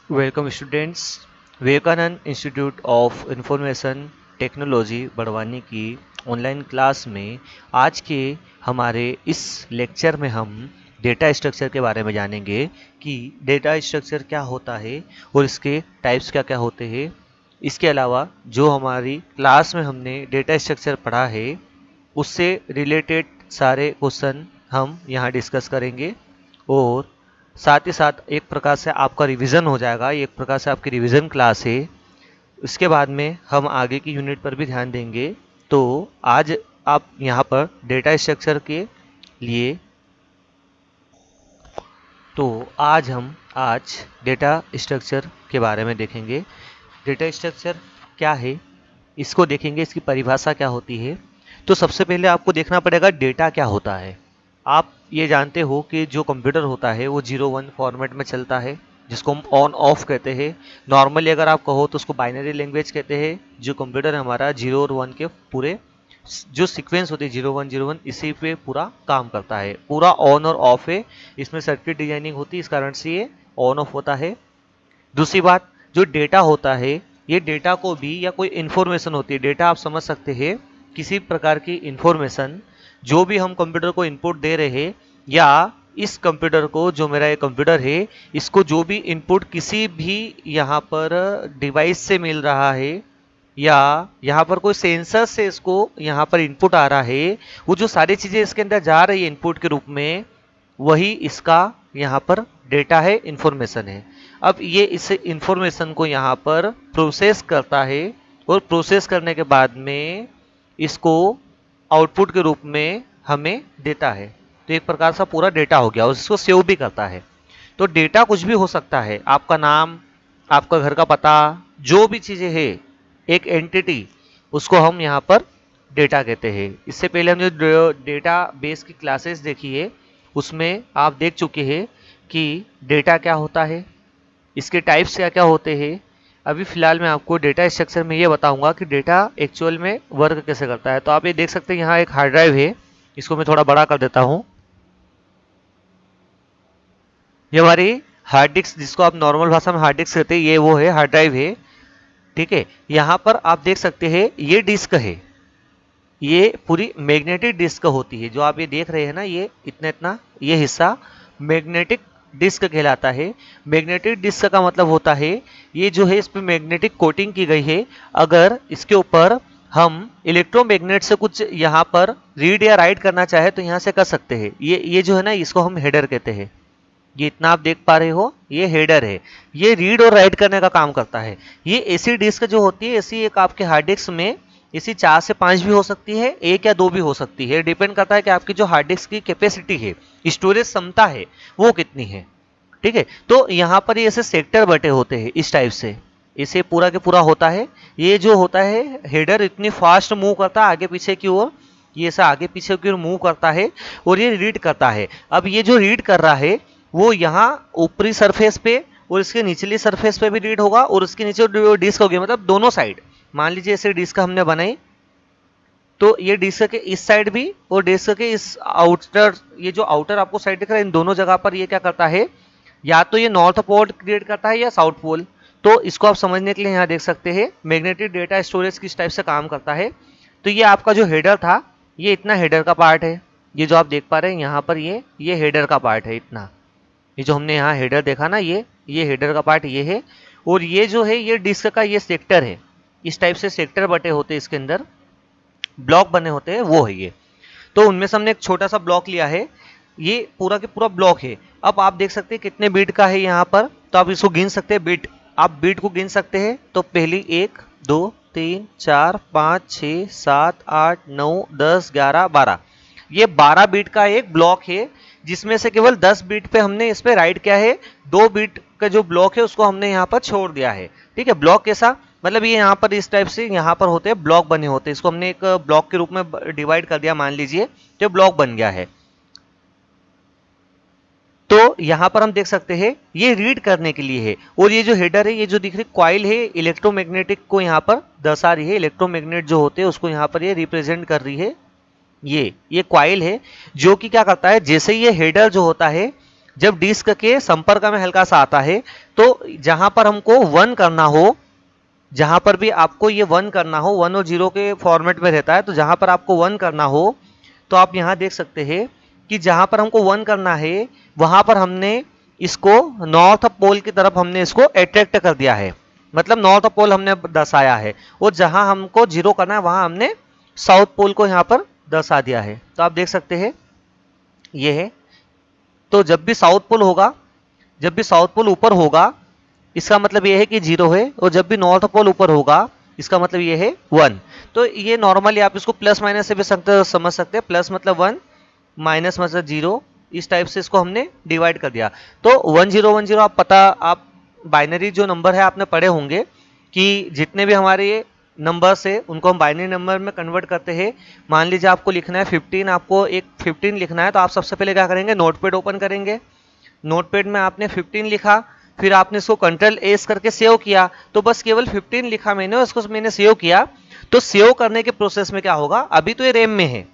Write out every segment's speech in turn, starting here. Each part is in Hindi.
Welcome students. Vivekananda institute of information technology Barwani की ऑनलाइन क्लास में आज के हमारे इस लेक्चर में हम डेटा स्ट्रक्चर के बारे में जानेंगे कि डेटा स्ट्रक्चर क्या होता है और इसके टाइप्स क्या क्या होते हैं। इसके अलावा जो हमारी क्लास में हमने डेटा स्ट्रक्चर पढ़ा है उससे रिलेटेड सारे क्वेश्चन हम यहाँ डिस्कस करेंगे और साथ ही साथ एक प्रकार से आपका रिवीजन हो जाएगा। ये एक प्रकार से आपकी रिवीजन क्लास है। इसके बाद में हम आगे की यूनिट पर भी ध्यान देंगे। तो आज आप यहाँ पर डेटा स्ट्रक्चर के लिए तो आज डेटा स्ट्रक्चर के बारे में देखेंगे। डेटा स्ट्रक्चर क्या है इसको देखेंगे, इसकी परिभाषा क्या होती है। तो सबसे पहले आपको देखना पड़ेगा डेटा क्या होता है। आप ये जानते हो कि जो कंप्यूटर होता है वो 0-1 फॉर्मेट में चलता है जिसको हम ऑन ऑफ कहते हैं। नॉर्मली अगर आप कहो तो उसको बाइनरी लैंग्वेज कहते हैं। जो कंप्यूटर हमारा 0 और 1 के पूरे जो सीक्वेंस होती है 0-1-0-1 इसी पे पूरा काम करता है। पूरा ऑन और ऑफ है। इसमें सर्किट डिजाइनिंग होती है, इस कारण से ये ऑन ऑफ होता है। दूसरी बात, जो डेटा होता है ये डेटा को भी या कोई इन्फॉर्मेशन होती है। डेटा आप समझ सकते हैं किसी प्रकार की इन्फॉर्मेशन जो भी हम कंप्यूटर को इनपुट दे रहे हैं, या इस कंप्यूटर को, जो मेरा ये कंप्यूटर है, इसको जो भी इनपुट किसी भी यहाँ पर डिवाइस से मिल रहा है या यहाँ पर कोई सेंसर से इसको यहाँ पर इनपुट आ रहा है, वो जो सारी चीजें इसके अंदर जा रही है इनपुट के रूप में, वही इसका यहाँ पर डेटा है, इंफॉर्मेशन है। अब ये इस इंफॉर्मेशन को यहाँ पर प्रोसेस करता है और प्रोसेस करने के बाद में इसको आउटपुट के रूप में हमें देता है। तो एक प्रकार से पूरा डेटा हो गया और इसको सेव भी करता है। तो डेटा कुछ भी हो सकता है, आपका नाम, आपका घर का पता, जो भी चीजें है एक एंटिटी, उसको हम यहाँ पर डेटा कहते हैं। इससे पहले हमने जो डेटा बेस की क्लासेस देखी है उसमें आप देख चुके हैं कि डेटा क्या होता है, इसके टाइप्स क्या क्या होते हैं। अभी फिलहाल मैं आपको डेटा स्ट्रक्चर में ये बताऊंगा कि डेटा एक्चुअल में वर्क कैसे करता है। तो आप ये देख सकते हैं यहाँ एक हार्ड ड्राइव है, इसको मैं थोड़ा बड़ा कर देता हूँ। ये हमारी हार्ड डिस्क, जिसको आप नॉर्मल भाषा में हार्ड डिस्क कहते हैं, ये वो है, हार्ड ड्राइव है। ठीक है, यहाँ पर आप देख सकते हैं ये डिस्क है, ये पूरी मैग्नेटिक डिस्क होती है। जो आप ये देख रहे हैं ना, ये इतना इतना ये हिस्सा मैग्नेटिक डिस्क कहलाता है। मैग्नेटिक डिस्क का मतलब होता है ये जो है इस पर मैग्नेटिक कोटिंग की गई है। अगर इसके ऊपर हम इलेक्ट्रोमैग्नेट से कुछ यहाँ पर रीड या राइट करना चाहे तो यहाँ से कर सकते हैं। ये जो है ना, इसको हम हेडर कहते हैं। ये इतना आप देख पा रहे हो, ये हेडर है, ये रीड और राइट करने का काम करता है। ये ऐसी डिस्क जो होती है, ऐसी एक आपके हार्ड डिस्क में इसी 4 से 5 भी हो सकती है, 1 या 2 भी हो सकती है। डिपेंड करता है कि आपकी जो हार्ड डिस्क की कैपेसिटी है, स्टोरेज क्षमता है, वो कितनी है। ठीक है, तो यहाँ पर ये ऐसे सेक्टर बटे होते हैं इस टाइप से, इसे पूरा के पूरा होता है। ये जो होता है हेडर इतनी फास्ट मूव करता है आगे पीछे की ओर, ये ऐसा आगे पीछे की ओर मूव करता है और ये रीड करता है। अब ये जो रीड कर रहा है वो यहाँ ऊपरी सरफेस पे और इसके निचली सरफेस पे भी रीड होगा और उसके नीचे जो डिस्क होगी, मतलब दोनों साइड। मान लीजिए ऐसे डिस्क हमने बनाई, तो ये डिस्क के इस साइड भी और डिस्क के इस आउटर, ये जो आउटर आपको साइड दिख रहा है, इन दोनों जगह पर ये क्या करता है, या तो ये नॉर्थ पोल क्रिएट करता है या साउथ पोल। तो इसको आप समझने के लिए यहाँ देख सकते हैं मैग्नेटिक डेटा स्टोरेज किस टाइप से काम करता है। तो ये आपका जो हेडर था, ये इतना हेडर का पार्ट है। ये जो आप देख पा रहे हैं यहाँ पर, ये हेडर का पार्ट है इतना। ये जो हमने यहाँ हेडर देखा ना, ये हेडर का पार्ट ये है। और ये जो है ये डिस्क का ये सेक्टर है। इस टाइप से सेक्टर बटे होते हैं, इसके अंदर ब्लॉक बने होते हैं, वो है ये। तो उनमें से हमने एक छोटा सा ब्लॉक लिया है, ये पूरा के पूरा ब्लॉक है। अब आप देख सकते हैं कितने बीट का है यहाँ पर, तो आप इसको गिन सकते हैं बीट। आप बीट को गिन सकते हैं। तो पहली 1 2 3 4 5 6 7 8 9 10 11 12, ये 12 बीट का एक ब्लॉक है, जिसमें से केवल 10 बीट पे हमने इस पे राइट किया है। 2 बीट का जो ब्लॉक है उसको हमने यहाँ पर छोड़ दिया है। ठीक है, ब्लॉक कैसा, मतलब ये यहाँ पर इस टाइप से यहाँ पर होते हैं, ब्लॉक बने होते हैं। इसको हमने एक ब्लॉक के रूप में डिवाइड कर दिया, मान लीजिए, तो ब्लॉक बन गया है। तो यहाँ पर हम देख सकते हैं ये रीड करने के लिए है। और ये जो हेडर है, ये जो दिख रही कॉइल है, इलेक्ट्रोमैग्नेटिक को यहाँ पर दर्शा रही है। इलेक्ट्रोमैग्नेट जो होते हैं उसको यहाँ पर ये रिप्रेजेंट कर रही है। ये कॉइल है जो कि क्या करता है, जैसे ये हेडर जो होता है जब डिस्क के संपर्क में हल्का सा आता है तो जहां पर हमको 1 करना हो, जहां पर भी आपको ये 1 करना हो, 1 और 0 के फॉर्मेट में रहता है, तो जहां पर आपको 1 करना हो तो आप यहां देख सकते हैं कि जहां पर हमको 1 करना है वहां पर हमने इसको नॉर्थ पोल की तरफ हमने इसको अट्रैक्ट कर दिया है, मतलब नॉर्थ पोल हमने दर्शाया है, और जहां हमको 0 करना है वहां हमने साउथ पोल को यहां पर दर्शा दिया है। तो आप देख सकते हैं ये है। तो जब भी साउथ पोल होगा, जब भी साउथ पोल ऊपर होगा इसका मतलब ये है कि 0 है, और जब भी नॉर्थ पोल ऊपर होगा इसका मतलब ये है 1। तो ये नॉर्मली आप इसको प्लस माइनस से भी समझ सकते हैं, प्लस मतलब 1, माइनस मतलब 0, इस टाइप से इसको हमने डिवाइड कर दिया। तो 1 0 1 0 आप बाइनरी जो नंबर है आपने पढ़े होंगे कि जितने भी हमारे ये नंबर्स है उनको हम बाइनरी नंबर में कन्वर्ट करते हैं। मान लीजिए आपको लिखना है 15, आपको एक 15 लिखना है, तो आप सबसे पहले क्या करेंगे, नोटपैड ओपन करेंगे, नोटपैड में आपने 15 लिखा, फिर आपने इसको कंट्रोल एस करके सेव किया, तो बस केवल 15 लिखा मैंने, उसको मैंने सेव किया। तो सेव करने के प्रोसेस में क्या होगा, अभी तो ये रैम में है,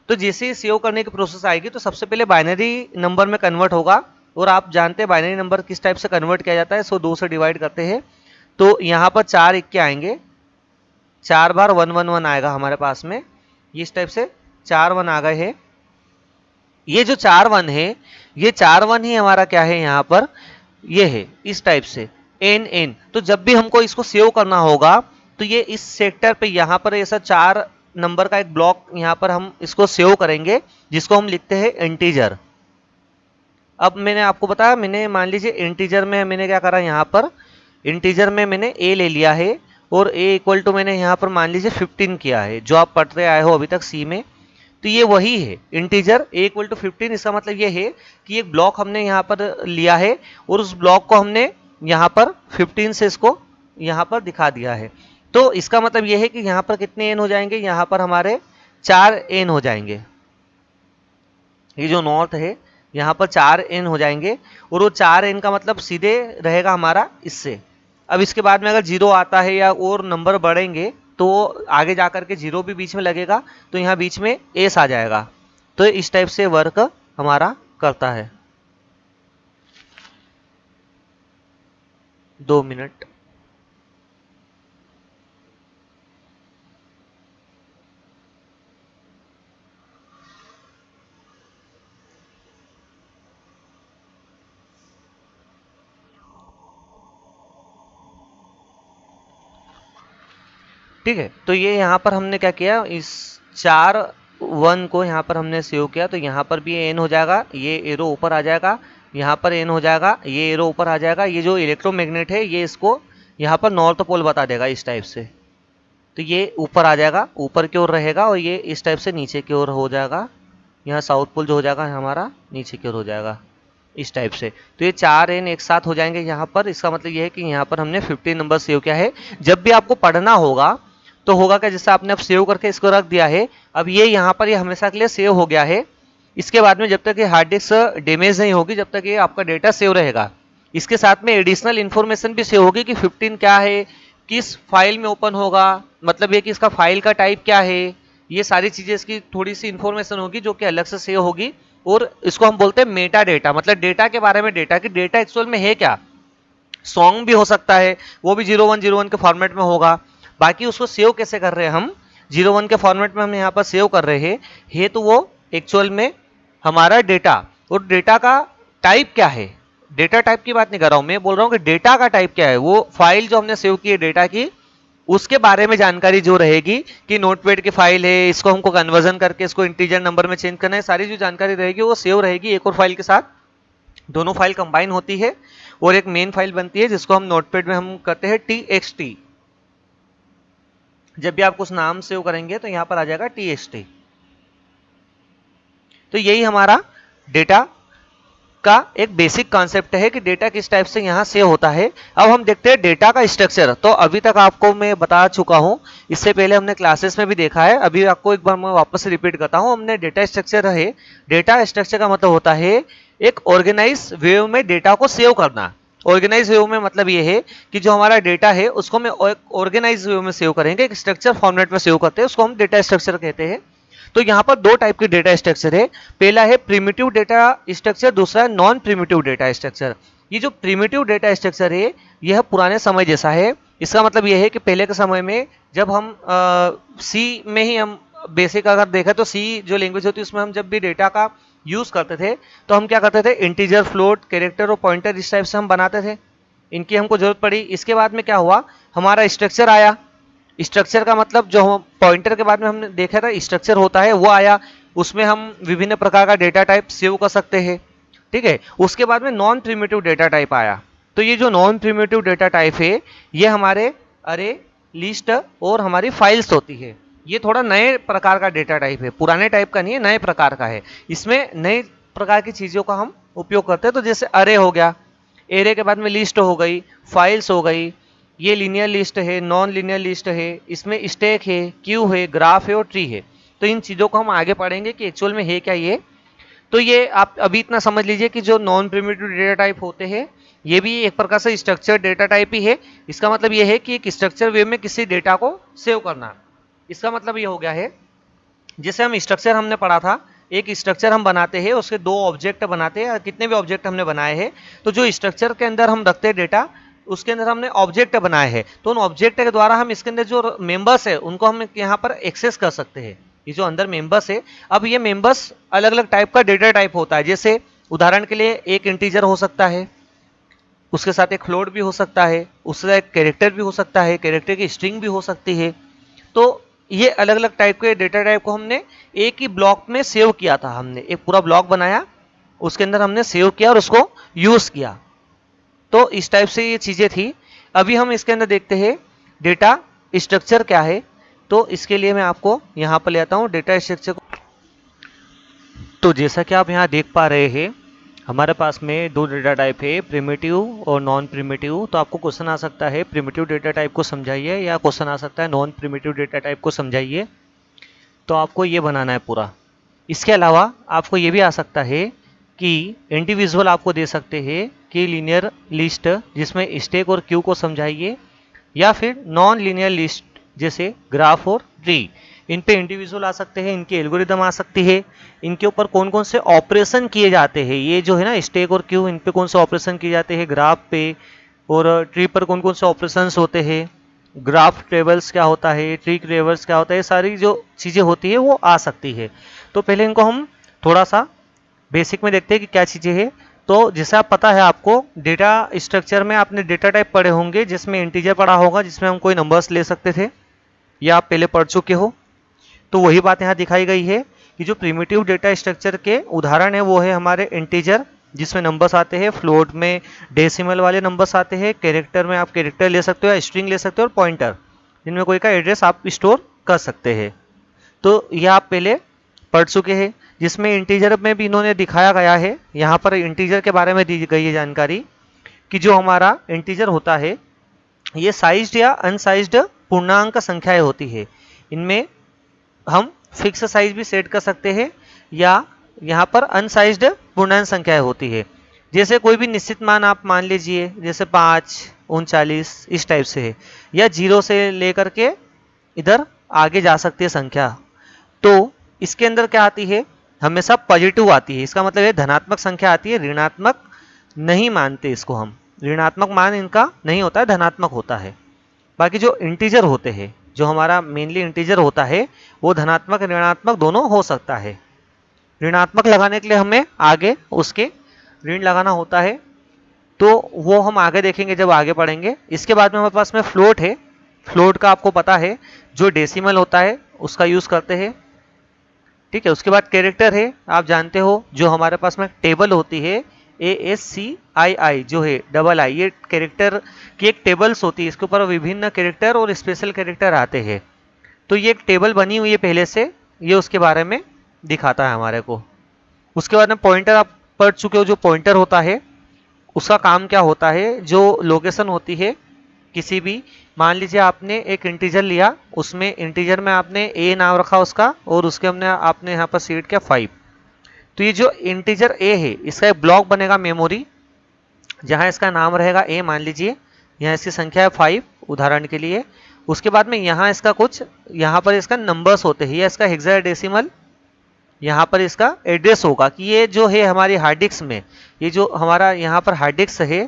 तो जैसे ही सेव करने की प्रोसेस आएगी तो सबसे पहले बाइनरी नंबर में कन्वर्ट होगा, और आप जानते हैं बाइनरी नंबर किस टाइप से कन्वर्ट किया जाता है, इसको 2 से डिवाइड करते हैं, तो यहाँ पर 4 इक्के आएंगे, 4 बार 1 1 1 आएगा हमारे पास में, इस टाइप से 4 1 आ गए हैं। ये जो 4 1 है, ये 4 1 ही हमारा क्या है यहाँ पर, ये है इस टाइप से एन एन। तो जब भी हमको इसको सेव करना होगा तो ये इस सेक्टर पे यहाँ पर ऐसा 4 नंबर का एक ब्लॉक यहाँ पर हम इसको सेव करेंगे, जिसको हम लिखते हैं इंटीजर। अब मैंने आपको बताया, मैंने मान लीजिए इंटीजर में मैंने क्या करा, यहाँ पर इंटीजर में मैंने ए ले लिया है, और ए इक्वल टू मैंने यहाँ पर मान लीजिए 15 किया है, जो आप पढ़ते आए हो अभी तक सी में। तो ये वही है इंटीजर ए इक्वल टू 15। इसका मतलब ये है कि एक ब्लॉक हमने यहाँ पर लिया है, और उस ब्लॉक को हमने यहाँ पर 15 से इसको यहाँ पर दिखा दिया है। तो इसका मतलब ये है कि यहाँ पर कितने एन हो जाएंगे, यहाँ पर हमारे 4 एन हो जाएंगे। ये जो नॉर्थ है यहाँ पर 4 एन हो जाएंगे, और वो 4 एन का मतलब सीधे रहेगा हमारा इससे। अब इसके बाद में अगर 0 आता है या और नंबर बढ़ेंगे तो आगे जाकर के 0 भी बीच में लगेगा, तो यहाँ बीच में एस आ जाएगा। तो इस टाइप से वर्क हमारा करता है। 2 मिनट। ठीक है, तो ये यहाँ पर हमने क्या किया, इस 4 1 को यहाँ पर हमने सेव किया, तो यहाँ पर भी एन हो जाएगा, ये एरो ऊपर आ जाएगा, यहाँ पर एन हो जाएगा, ये एरो ऊपर आ जाएगा। ये जो इलेक्ट्रोमैग्नेट है ये इसको यहाँ पर नॉर्थ पोल बता देगा इस टाइप से, तो ये ऊपर आ जाएगा, ऊपर की ओर रहेगा, और ये इस टाइप से नीचे की ओर हो जाएगा। यहाँ साउथ पोल जो हो जाएगा हमारा नीचे की ओर हो जाएगा इस टाइप से। तो ये 4 एन एक साथ हो जाएंगे यहाँ पर। इसका मतलब ये है कि यहाँ पर हमने 15 नंबर सेव किया है। जब भी आपको पढ़ना होगा तो होगा क्या, जैसे आपने अब सेव करके इसको रख दिया है, अब ये यहाँ पर ये हमेशा के लिए सेव हो गया है। इसके बाद में जब तक ये हार्ड डिस्क डैमेज नहीं होगी, जब तक ये आपका डेटा सेव रहेगा। इसके साथ में एडिशनल इन्फॉर्मेशन भी सेव होगी कि 15 क्या है, किस फाइल में ओपन होगा, मतलब ये कि इसका फाइल का टाइप क्या है, ये सारी चीजें इसकी थोड़ी सी इन्फॉर्मेशन होगी जो कि अलग से सेव होगी। और इसको हम बोलते हैं मेटा डेटा, मतलब डेटा के बारे में डेटा, कि डेटा एक्चुअल में है क्या। सॉन्ग भी हो सकता है, वो भी 0101 के फॉर्मेट में होगा। बाकी उसको सेव कैसे कर रहे हैं हम, 01 के फॉर्मेट में हम यहाँ पर सेव कर रहे हैं, है तो वो एक्चुअल में हमारा डेटा। और डेटा का टाइप क्या है, डेटा टाइप की बात नहीं कर रहा हूं मैं, बोल रहा हूं कि डेटा का टाइप क्या है। वो फाइल जो हमने सेव की है डेटा की, उसके बारे में जानकारी जो रहेगी कि नोटपैड की फाइल है, इसको हमको कन्वर्जन करके इसको इंटीजर नंबर में चेंज करना है, सारी जो जानकारी रहेगी वो सेव रहेगी एक और फाइल के साथ। दोनों फाइल कंबाइन होती है और एक मेन फाइल बनती है, जिसको हम नोटपैड में हम करते हैं txt। जब भी आप कुछ नाम सेव करेंगे तो यहां पर आ जाएगा txt। तो यही हमारा डेटा का एक बेसिक कॉन्सेप्ट है कि डेटा किस टाइप से यहाँ सेव होता है। अब हम देखते हैं डेटा का स्ट्रक्चर। तो अभी तक आपको मैं बता चुका हूँ, इससे पहले हमने क्लासेस में भी देखा है, अभी आपको एक बार मैं वापस रिपीट करता हूँ। हमने डेटा स्ट्रक्चर है, डेटा स्ट्रक्चर का मतलब होता है एक ऑर्गेनाइज वे में डेटा को सेव करना। ऑर्गेनाइज वे में मतलब ये है कि जो हमारा डेटा है उसको हम ऑर्गेनाइज वे में सेव करेंगे, एक स्ट्रक्चर फॉर्मेट में सेव करते हैं, उसको हम डेटा स्ट्रक्चर कहते हैं। तो यहाँ पर दो टाइप के डेटा स्ट्रक्चर है। पहला है प्रिमिटिव डेटा स्ट्रक्चर, दूसरा है नॉन प्रिमिटिव डेटा स्ट्रक्चर। ये जो प्रिमिटिव डेटा स्ट्रक्चर है यह पुराने समय जैसा है। इसका मतलब यह है कि पहले के समय में जब हम सी में ही हम बेसिक अगर देखें तो सी जो लैंग्वेज होती है उसमें हम जब भी डेटा का यूज करते थे तो हम क्या करते थे, इंटीजर, फ्लोट, कैरेक्टर और पॉइंटर इस टाइप से हम बनाते थे। इनकी हमको जरूरत पड़ी। इसके बाद में क्या हुआ, हमारा स्ट्रक्चर आया। स्ट्रक्चर का मतलब जो हम पॉइंटर के बाद में हमने देखा था स्ट्रक्चर होता है वो आया। उसमें हम विभिन्न प्रकार का डेटा टाइप सेव कर सकते हैं, ठीक है। उसके बाद में नॉन प्रिमिटिव डेटा टाइप आया। तो ये जो नॉन प्रिमिटिव डेटा टाइप है ये हमारे अरे, लिस्ट और हमारी फाइल्स होती है। ये थोड़ा नए प्रकार का डेटा टाइप है, पुराने टाइप का नहीं है, नए प्रकार का है। इसमें नए प्रकार की चीज़ों का हम उपयोग करते हैं। तो जैसे अरे हो गया, एरे के बाद में लिस्ट हो गई, फाइल्स हो गई, ये लीनियर लिस्ट है, नॉन लीनियर लिस्ट है, इसमें स्टैक है, क्यू है, ग्राफ है और ट्री है। तो इन चीज़ों को हम आगे पढ़ेंगे कि एक्चुअल में है क्या ये। तो ये आप अभी इतना समझ लीजिए कि जो नॉन प्रिमिटिव डेटा टाइप होते हैं ये भी एक प्रकार से स्ट्रक्चर डेटा टाइप ही है। इसका मतलब ये है कि एक स्ट्रक्चर वे में किसी डेटा को सेव करना। इसका मतलब ये हो गया है, जैसे हम स्ट्रक्चर हमने पढ़ा था, एक स्ट्रक्चर हम बनाते हैं, उसके दो ऑब्जेक्ट बनाते हैं, कितने भी ऑब्जेक्ट हमने बनाए हैं, तो जो स्ट्रक्चर के अंदर हम रखते हैं डेटा उसके अंदर हमने ऑब्जेक्ट बनाए हैं। तो उन ऑब्जेक्ट के द्वारा हम इसके अंदर जो मेंबर्स है उनको हम यहाँ पर एक्सेस कर सकते हैं। ये जो अंदर मेंबर्स है, अब ये मेंबर्स अलग अलग टाइप का डेटा टाइप होता है। जैसे उदाहरण के लिए एक इंटीजर हो सकता है, उसके साथ एक फ्लोट भी हो सकता है, उसके साथ एक कैरेक्टर भी हो सकता है, कैरेक्टर की स्ट्रिंग भी हो सकती है। तो ये अलग अलग टाइप के डेटा टाइप को हमने एक ही ब्लॉक में सेव किया था। हमने एक पूरा ब्लॉक बनाया, उसके अंदर हमने सेव किया और उसको यूज किया। तो इस टाइप से ये चीजें थी। अभी हम इसके अंदर देखते हैं डेटा स्ट्रक्चर क्या है। तो इसके लिए मैं आपको यहाँ पर ले आता हूँ डेटा स्ट्रक्चर को। तो जैसा कि आप यहाँ देख पा रहे हैं हमारे पास में दो डेटा टाइप है, प्रिमिटिव और नॉन प्रिमिटिव। तो आपको क्वेश्चन आ सकता है प्रिमिटिव डेटा टाइप को समझाइए, या क्वेश्चन आ सकता है नॉन प्रिमिटिव डेटा टाइप को समझाइए। तो आपको ये बनाना है पूरा। इसके अलावा आपको ये भी आ सकता है कि इंडिविजुअल आपको दे सकते हैं कि लीनियर लिस्ट जिसमें स्टैक और क्यू को समझाइए, या फिर नॉन लीनियर लिस्ट जैसे ग्राफ और ट्री। इन पे इंडिविजुअल आ सकते हैं, इनकी एल्गोरिदम आ सकती है, इनके ऊपर कौन कौन से ऑपरेशन किए जाते हैं, ये जो है ना स्टैक और क्यू, इन पे कौन से ऑपरेशन किए जाते हैं, ग्राफ पे और ट्री पर कौन कौन से ऑपरेशन होते हैं, ग्राफ टेबल्स क्या होता है, ट्री टेबल्स क्या होता है, सारी जो चीज़ें होती है वो आ सकती है। तो पहले इनको हम थोड़ा सा बेसिक में देखते हैं कि क्या चीज़ें हैं। तो जैसा पता है आपको डेटा स्ट्रक्चर में आपने डेटा टाइप पढ़े होंगे जिसमें इंटीजर पढ़ा होगा, जिसमें हम कोई नंबर्स ले सकते थे, या आप पहले पढ़ चुके हो। तो वही बात यहाँ दिखाई गई है कि जो प्रिमिटिव डेटा स्ट्रक्चर के उदाहरण है वो है हमारे इंटीजर जिसमें नंबर्स आते हैं, फ्लोट में डेसिमल वाले नंबर्स आते हैं, कैरेक्टर में आप कैरेक्टर ले सकते हो या स्ट्रिंग ले सकते हो, और पॉइंटर जिनमें कोई का एड्रेस आप स्टोर कर सकते हैं। तो यह आप पहले पढ़ चुके हैं। जिसमें इंटीजर में भी इन्होंने दिखाया गया है, यहाँ पर इंटीजर के बारे में दी गई है जानकारी कि जो हमारा इंटीजर होता है ये साइज्ड या अनसाइज्ड पूर्णांक संख्याएं होती है। इनमें हम फिक्स साइज भी सेट कर सकते हैं, या यहाँ पर अनसाइज्ड पूर्णांक संख्याएं होती है। जैसे कोई भी निश्चित मान आप मान लीजिए, जैसे 5, 39 इस टाइप से है, या 0 से लेकर के इधर आगे जा सकती है संख्या। तो इसके अंदर क्या आती है, हमेशा पॉजिटिव आती है। इसका मतलब है धनात्मक संख्या आती है, ऋणात्मक नहीं मानते इसको हम, ऋणात्मक मान इनका नहीं होता है, धनात्मक होता है। बाकी जो इंटीजर होते हैं, जो हमारा मेनली इंटीजर होता है वो धनात्मक ऋणात्मक दोनों हो सकता है। ऋणात्मक लगाने के लिए हमें आगे उसके ऋण लगाना होता है, तो वो हम आगे देखेंगे जब आगे पढ़ेंगे। इसके बाद में हमारे पास में फ्लोट है। फ्लोट का आपको पता है जो डेसिमल होता है उसका यूज करते हैं, ठीक है। उसके बाद कैरेक्टर है, आप जानते हो जो हमारे पास में टेबल होती है ASCII जो है डबल आई, ये कैरेक्टर की एक टेबल्स होती है, इसके ऊपर विभिन्न कैरेक्टर और स्पेशल कैरेक्टर आते हैं। तो ये एक टेबल बनी हुई है पहले से, ये उसके बारे में दिखाता है हमारे को। उसके बाद में पॉइंटर आप पढ़ चुके हो, जो पॉइंटर होता है उसका काम क्या होता है, जो लोकेशन होती है किसी भी, मान लीजिए आपने एक इंटीजर लिया, उसमें इंटीजर में आपने a नाम रखा उसका, और उसके हमने आपने यहाँ पर सेट किया 5। तो ये जो इंटीजर a है इसका एक ब्लॉक बनेगा मेमोरी, जहाँ इसका नाम रहेगा a, मान लीजिए यहाँ इसकी संख्या है 5 उदाहरण के लिए। उसके बाद में यहाँ इसका कुछ, यहाँ पर इसका नंबर्स होते हैं, या इसका हेक्साडेसिमल यहाँ पर इसका एड्रेस होगा कि ये जो है हमारी हार्ड डिस्क में, ये जो हमारा यहाँ पर हार्ड डिस्क है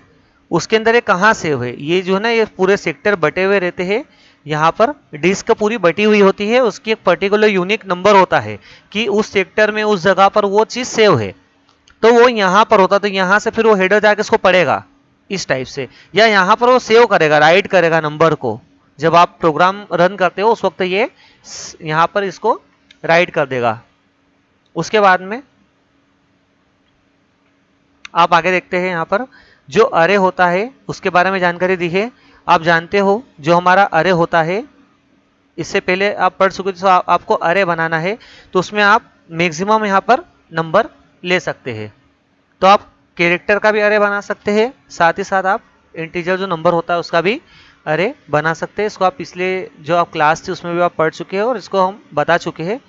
उसके अंदर ये कहाँ सेव है। ये जो है ना ये पूरे सेक्टर बटे हुए रहते हैं, यहाँ पर डिस्क पूरी बटी हुई होती है, उसकी एक पर्टिकुलर यूनिक नंबर होता है कि उस सेक्टर में उस जगह पर वो चीज़ सेव है, तो वो यहाँ पर होता, तो यहाँ से फिर वो हेडर जाके इसको पढ़ेगा इस टाइप से, या यहाँ पर वो सेव करेगा, राइट करेगा नंबर को। जब आप प्रोग्राम रन करते हो उस वक्त ये यहाँ पर इसको राइट कर देगा। उसके बाद में आप आगे देखते हैं, यहाँ पर जो अरे होता है उसके बारे में जानकारी दी है। आप जानते हो जो हमारा अरे होता है, इससे पहले आप पढ़ चुके, तो आपको अरे बनाना है तो उसमें आप मैक्सिमम यहाँ पर नंबर ले सकते हैं। तो आप कैरेक्टर का भी अरे बना सकते हैं, साथ ही साथ आप इंटीजर जो नंबर होता है उसका भी अरे बना सकते हैं। इसको आप पिछले जो आप क्लास थी उसमें भी आप पढ़ चुके हैं और इसको हम बता चुके हैं।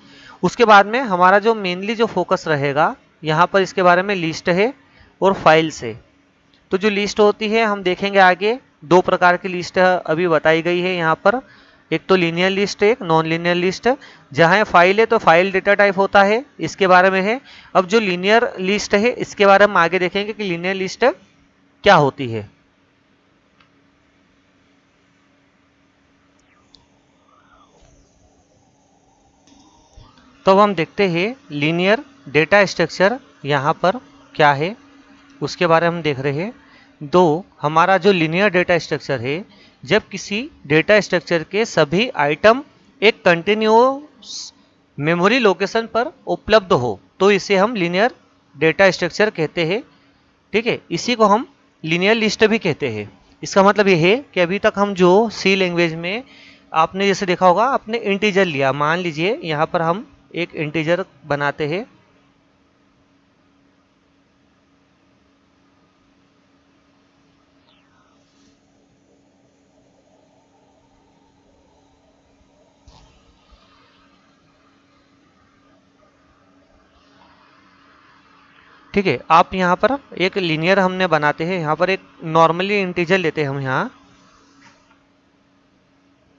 उसके बाद में हमारा जो मेनली जो फोकस रहेगा यहाँ पर इसके बारे में लिस्ट है और फाइल्स है। तो जो लिस्ट होती है हम देखेंगे आगे, दो प्रकार की लिस्ट अभी बताई गई है यहाँ पर, एक तो लीनियर लिस्ट है, एक नॉन लीनियर लिस्ट। जहाँ फाइल है तो फाइल डेटा टाइप होता है, इसके बारे में है। अब जो लीनियर लिस्ट है इसके बारे में हम आगे देखेंगे कि लीनियर लिस्ट क्या होती है। तो अब हम देखते हैं लीनियर डेटा स्ट्रक्चर यहाँ पर क्या है, उसके बारे में हम देख रहे हैं। दो हमारा जो लीनियर डेटा स्ट्रक्चर है, जब किसी डेटा स्ट्रक्चर के सभी आइटम एक कंटिन्यूअस मेमोरी लोकेशन पर उपलब्ध हो तो इसे हम लीनियर डेटा स्ट्रक्चर कहते हैं। ठीक है, इसी को हम लीनियर लिस्ट भी कहते हैं। इसका मतलब ये है कि अभी तक हम जो सी लैंग्वेज में आपने जैसे देखा होगा, आपने इंटीजर लिया, मान लीजिए यहाँ पर हम एक इंटीजर बनाते हैं। ठीक है, आप यहाँ पर एक लीनियर हमने बनाते हैं, यहाँ पर एक नॉर्मली इंटीजर लेते हैं हम यहाँ,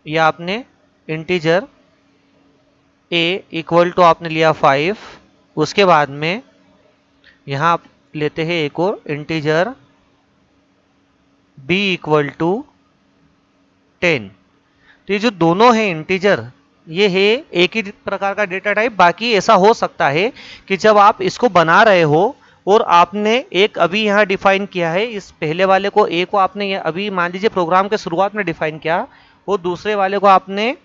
या आपने इंटीजर a इक्वल टू आपने लिया 5। उसके बाद में यहाँ आप लेते हैं एक और इंटीजर b इक्वल टू 10। तो ये जो दोनों हैं इंटीजर, ये है एक ही प्रकार का डेटा टाइप। बाकी ऐसा हो सकता है कि जब आप इसको बना रहे हो और आपने एक अभी यहाँ डिफाइन किया है, इस पहले वाले को ए को आपने अभी मान लीजिए प्रोग्राम के शुरुआत में डिफाइन किया, और दूसरे वाले को आपने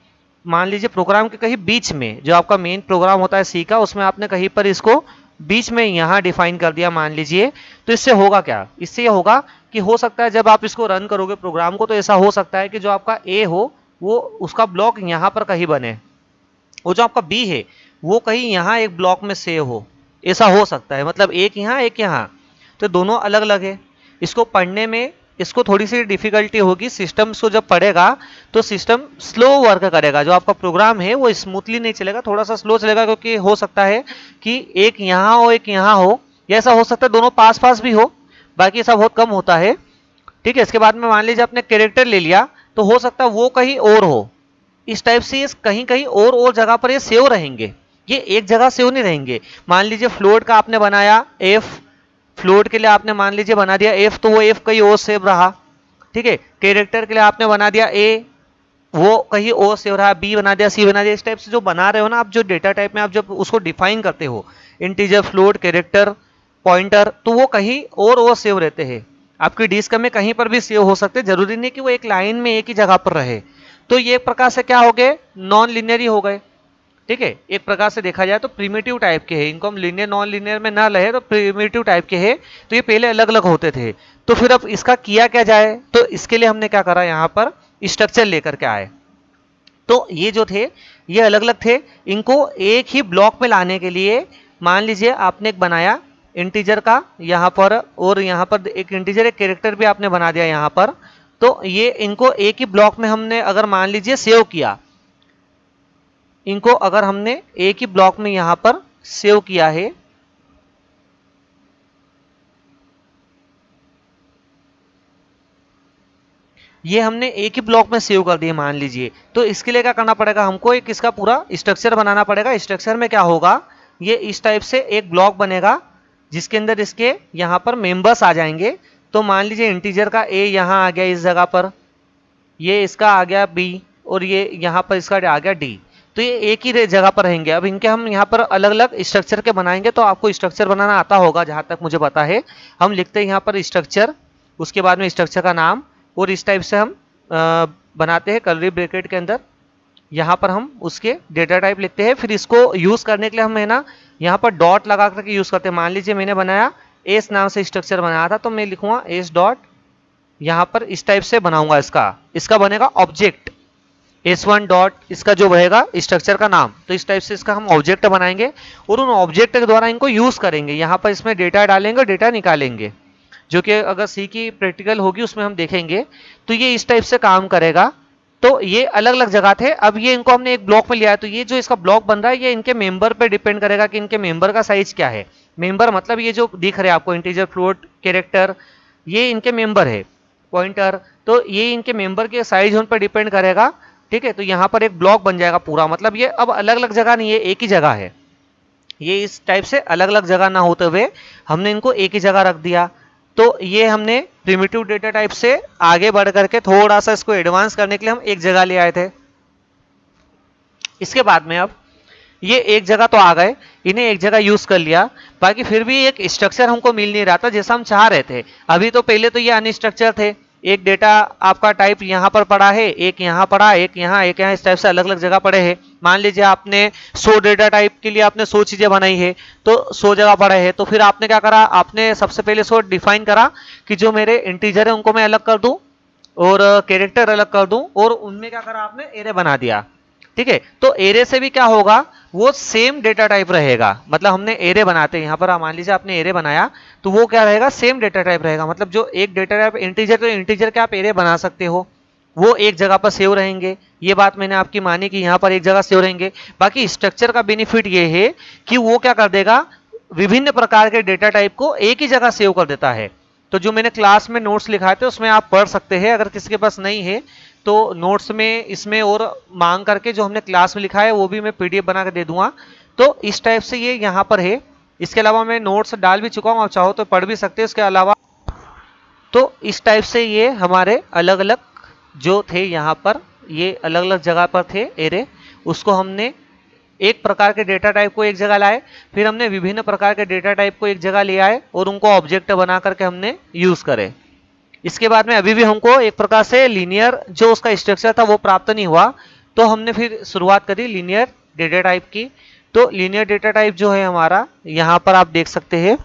मान लीजिए प्रोग्राम के कहीं बीच में, जो आपका मेन प्रोग्राम होता है सी का, उसमें आपने कहीं पर इसको बीच में यहाँ डिफाइन कर दिया मान लीजिए। तो इससे होगा क्या, इससे ये होगा कि हो सकता है जब आप इसको रन करोगे प्रोग्राम को, तो ऐसा हो सकता है कि जो आपका ए हो वो उसका ब्लॉक यहाँ पर कहीं बने, वो जो आपका बी है वो कहीं यहाँ एक ब्लॉक में सेव हो, ऐसा हो सकता है। मतलब एक यहाँ एक यहाँ, तो दोनों अलग अलग है। इसको पढ़ने में इसको थोड़ी सी डिफिकल्टी होगी, सिस्टम इसको जब पढ़ेगा तो सिस्टम स्लो वर्क करेगा, जो आपका प्रोग्राम है वो स्मूथली नहीं चलेगा, थोड़ा सा स्लो चलेगा, क्योंकि हो सकता है कि एक यहाँ हो एक यहाँ हो, या ऐसा हो सकता है दोनों पास पास भी हो, बाकी ऐसा बहुत कम होता है। ठीक है, इसके बाद में मान लीजिए आपने कैरेक्टर ले लिया, तो हो सकता है वो कहीं और हो, इस टाइप से ये कहीं कहीं और जगह पर ये सेव रहेंगे, ये एक जगह सेव नहीं रहेंगे। मान लीजिए फ्लोट का आपने बनाया एफ, फ्लोट के लिए आपने मान लीजिए बना दिया एफ, तो वो एफ कहीं और सेव रहा। ठीक है, कैरेक्टर के लिए आपने बना दिया ए, वो कहीं और सेव रहा, बी बना दिया, सी बना दिया। इस टाइप से जो बना रहे हो ना आप, जो डेटा टाइप में आप जब उसको डिफाइन करते हो, इंटीजर, फ्लोट, कैरेक्टर, पॉइंटर, तो वो कहीं और सेव रहते हैं। आपकी डिस्क में कहीं पर भी सेव हो सकते हैं, जरूरी नहीं कि वो एक लाइन में एक ही जगह पर रहे। तो ये एक प्रकार से क्या हो गए, नॉन लिनियर हो गए। ठीक है, एक प्रकार से देखा जाए तो प्रिमिटिव टाइप के हैं, इनको हम लिनियर नॉन लिनियर में ना रहे तो प्रिमिटिव टाइप के हैं। तो ये पहले अलग अलग होते थे, तो फिर अब इसका किया क्या जाए, तो इसके लिए हमने क्या करा, यहाँ पर स्ट्रक्चर लेकर के आए। तो ये जो थे ये अलग अलग थे, इनको एक ही ब्लॉक में लाने के लिए मान लीजिए आपने एक बनाया इंटीजर का यहाँ पर, और यहाँ पर एक इंटीजर एक कैरेक्टर भी आपने बना दिया यहाँ पर। तो ये इनको एक ही ब्लॉक में हमने अगर मान लीजिए सेव किया, इनको अगर हमने एक ही ब्लॉक में यहां पर सेव किया है, ये हमने एक ही ब्लॉक में सेव कर दिए मान लीजिए, तो इसके लिए क्या करना पड़ेगा हमको, एक इसका पूरा स्ट्रक्चर बनाना पड़ेगा। स्ट्रक्चर में क्या होगा, ये इस टाइप से एक ब्लॉक बनेगा जिसके अंदर इसके यहाँ पर मेंबर्स आ जाएंगे। तो मान लीजिए इंटीजर का ए यहाँ आ गया इस जगह पर, ये इसका आ गया बी, और ये यहाँ पर इसका आ गया डी। तो ये एक ही जगह पर रहेंगे। अब इनके हम यहाँ पर अलग अलग स्ट्रक्चर के बनाएंगे। तो आपको स्ट्रक्चर बनाना आता होगा जहाँ तक मुझे पता है। हम लिखते हैं यहाँ पर स्ट्रक्चर, उसके बाद में स्ट्रक्चर का नाम, और इस टाइप से हम बनाते हैं कर्ली ब्रैकेट के अंदर। यहाँ पर हम उसके डेटा टाइप लिखते हैं। फिर इसको यूज़ करने के लिए हम है ना यहाँ पर डॉट लगा करके यूज़ करते हैं। मान लीजिए मैंने बनाया एस नाम से स्ट्रक्चर बनाया था, तो मैं लिखूंगा एस डॉट, यहाँ पर इस टाइप से बनाऊंगा इसका बनेगा ऑब्जेक्ट S1 डॉट, इसका जो रहेगा स्ट्रक्चर का नाम। तो इस टाइप से इसका हम ऑब्जेक्ट बनाएंगे और उन ऑब्जेक्ट के द्वारा इनको यूज करेंगे। यहाँ पर इसमें डेटा डालेंगे, डेटा निकालेंगे, जो कि अगर सी की प्रैक्टिकल होगी उसमें हम देखेंगे। तो ये इस टाइप से काम करेगा। तो ये अलग अलग जगह थे, अब ये इनको हमने एक ब्लॉक में लिया है। तो ये जो इसका ब्लॉक बन रहा है ये इनके मेंबर पे डिपेंड करेगा कि इनके मेंबर का साइज क्या है। मेंबर मतलब ये जो दिख रहे हैं आपको इंटीजर, फ्लोट, कैरेक्टर, ये इनके मेंबर है, पॉइंटर। तो ये इनके मेंबर के साइज उन पर डिपेंड करेगा। ठीक है, तो यहाँ पर एक ब्लॉक बन जाएगा पूरा। मतलब ये अब अलग अलग जगह नहीं है, एक ही जगह है। ये इस टाइप से अलग अलग जगह ना होते हुए हमने इनको एक ही जगह रख दिया। तो ये हमने प्रिमिटिव डेटा टाइप से आगे बढ़ करके थोड़ा सा इसको एडवांस करने के लिए हम एक जगह ले आए थे। इसके बाद में अब ये एक जगह तो आ गए, इन्हें एक जगह यूज कर लिया, बाकी फिर भी एक स्ट्रक्चर हमको मिल नहीं रहा था जैसा हम चाह रहे थे। अभी तो पहले तो ये अनस्ट्रक्चर थे, एक डेटा आपका टाइप यहाँ पर पड़ा है, एक यहाँ पड़ा, एक यहाँ, एक यहाँ, इस टाइप से अलग अलग जगह पड़े हैं। मान लीजिए आपने 100 डेटा टाइप के लिए आपने 100 चीजें बनाई है, तो 100 जगह पड़े हैं। तो फिर आपने क्या करा, आपने सबसे पहले 100 डिफाइन करा कि जो मेरे इंटीजर है उनको मैं अलग कर दूं और कैरेक्टर अलग कर दूं, और उनमें क्या करा आपने एरे बना दिया। ठीक है, तो एरे से भी क्या होगा, वो सेम डेटा टाइप रहेगा। मतलब हमने एरे बनाते हैं यहाँ पर, मान लीजिए आपने एरे बनाया तो वो क्या रहेगा, सेम डेटा टाइप रहेगा। मतलब जो एक डेटा टाइप इंटीजर, तो इंटीजर के आप एरे बना सकते हो, वो एक जगह पर सेव रहेंगे। ये बात मैंने आपकी मानी कि यहाँ पर एक जगह सेव रहेंगे। बाकी स्ट्रक्चर का बेनिफिट ये है कि वो क्या कर देगा, विभिन्न प्रकार के डेटा टाइप को एक ही जगह सेव कर देता है। तो जो मैंने क्लास में नोट्स लिखाए थे उसमें आप पढ़ सकते हैं, अगर किसी के पास नहीं है तो नोट्स में इसमें और मांग करके जो हमने क्लास में लिखा है वो भी मैं पीडीएफ बना कर दे दूंगा। तो इस टाइप से ये यहाँ पर है। इसके अलावा मैं नोट्स डाल भी चुका हूँ, आप चाहो तो पढ़ भी सकते हैं इसके अलावा। तो इस टाइप से ये हमारे अलग अलग जो थे यहाँ पर, ये अलग अलग जगह पर थे एरे, उसको हमने एक प्रकार के डेटा टाइप को एक जगह लाए, फिर हमने विभिन्न प्रकार के डेटा टाइप को एक जगह ले आए और उनको ऑब्जेक्ट बना करके हमने यूज करे। इसके बाद में अभी भी हमको एक प्रकार से लीनियर जो उसका स्ट्रक्चर था वो प्राप्त नहीं हुआ, तो हमने फिर शुरुआत करी लीनियर डेटा टाइप की। तो लीनियर डेटा टाइप जो है हमारा, यहाँ पर आप देख सकते हैं,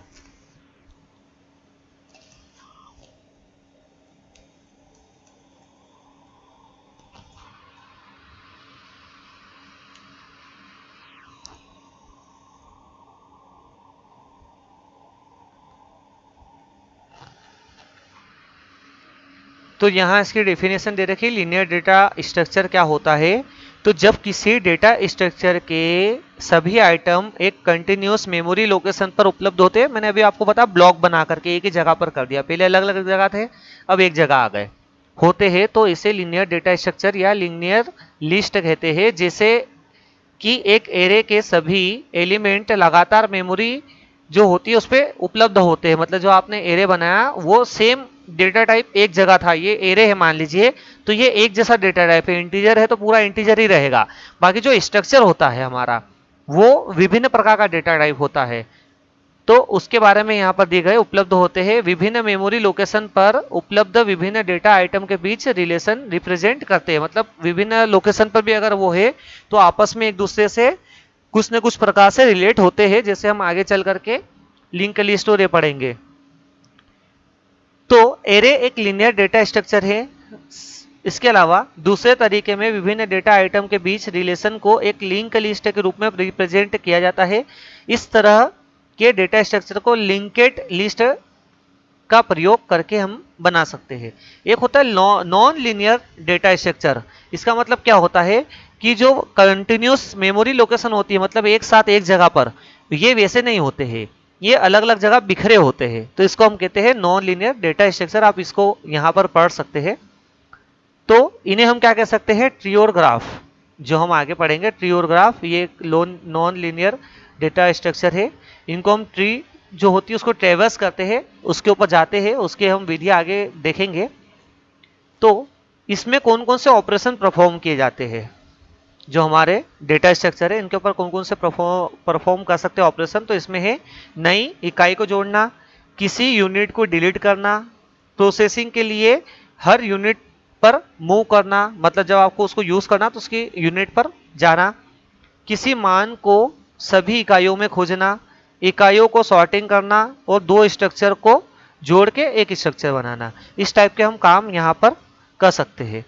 तो यहाँ इसकी डेफिनेशन दे रखी है लीनियर डेटा स्ट्रक्चर क्या होता है। तो जब किसी डेटा स्ट्रक्चर के सभी आइटम एक कंटिन्यूअस मेमोरी लोकेशन पर उपलब्ध होते हैं, मैंने अभी आपको बताया ब्लॉक बना करके एक ही जगह पर कर दिया, पहले अलग अलग जगह थे अब एक जगह आ गए होते हैं, तो इसे लीनियर डेटा स्ट्रक्चर या लीनियर लिस्ट कहते हैं। जैसे कि एक एरे के सभी एलिमेंट लगातार मेमोरी जो होती है उस पर उपलब्ध होते हैं। मतलब जो आपने एरे बनाया वो सेम डेटा टाइप एक जगह था, ये एरे है मान लीजिए, तो ये एक जैसा डेटा टाइप है। इंटीजर है तो पूरा इंटीजर ही रहेगा। बाकी जो स्ट्रक्चर होता है हमारा वो विभिन्न प्रकार का डेटा टाइप होता है। तो उसके बारे में यहाँ पर दिए गए उपलब्ध होते हैं। विभिन्न मेमोरी लोकेशन पर उपलब्ध विभिन्न डेटा आइटम के बीच रिलेशन रिप्रेजेंट करते हैं। मतलब विभिन्न लोकेशन पर भी अगर वो है तो आपस में एक दूसरे से कुछ न कुछ प्रकार से रिलेट होते हैं, जैसे हम आगे चल करके लिंक लिस्ट और ये पढ़ेंगे। तो एरे एक लीनियर डेटा स्ट्रक्चर है। इसके अलावा दूसरे तरीके में विभिन्न डेटा आइटम के बीच रिलेशन को एक लिंक लिस्ट के रूप में रिप्रेजेंट किया जाता है। इस तरह के डेटा स्ट्रक्चर को लिंकेड लिस्ट का प्रयोग करके हम बना सकते हैं। एक होता है नॉन लीनियर डेटा स्ट्रक्चर। इसका मतलब क्या होता है कि जो कंटिन्यूस मेमोरी लोकेशन होती है, मतलब एक साथ एक जगह पर, ये वैसे नहीं होते हैं, ये अलग अलग जगह बिखरे होते हैं। तो इसको हम कहते हैं नॉन लीनियर डेटा स्ट्रक्चर। आप इसको यहाँ पर पढ़ सकते हैं। तो इन्हें हम क्या कह सकते हैं, ट्री और ग्राफ, जो हम आगे पढ़ेंगे। ट्री और ग्राफ ये नॉन लीनियर डेटा स्ट्रक्चर है, इनको हम ट्री जो होती है उसको ट्रेवर्स करते हैं, उसके ऊपर जाते हैं, उसके हम विधि आगे देखेंगे। तो इसमें कौन कौन से ऑपरेशन परफॉर्म किए जाते हैं, जो हमारे डेटा स्ट्रक्चर है इनके ऊपर कौन कौन से परफॉर्म कर सकते हैं ऑपरेशन। तो इसमें है नई इकाई को जोड़ना, किसी यूनिट को डिलीट करना, प्रोसेसिंग के लिए हर यूनिट पर मूव करना, मतलब जब आपको उसको यूज करना तो उसकी यूनिट पर जाना, किसी मान को सभी इकाइयों में खोजना, इकाइयों को सॉर्टिंग करना और दो स्ट्रक्चर को जोड़ के एक स्ट्रक्चर बनाना। इस टाइप के हम काम यहाँ पर कर सकते हैं।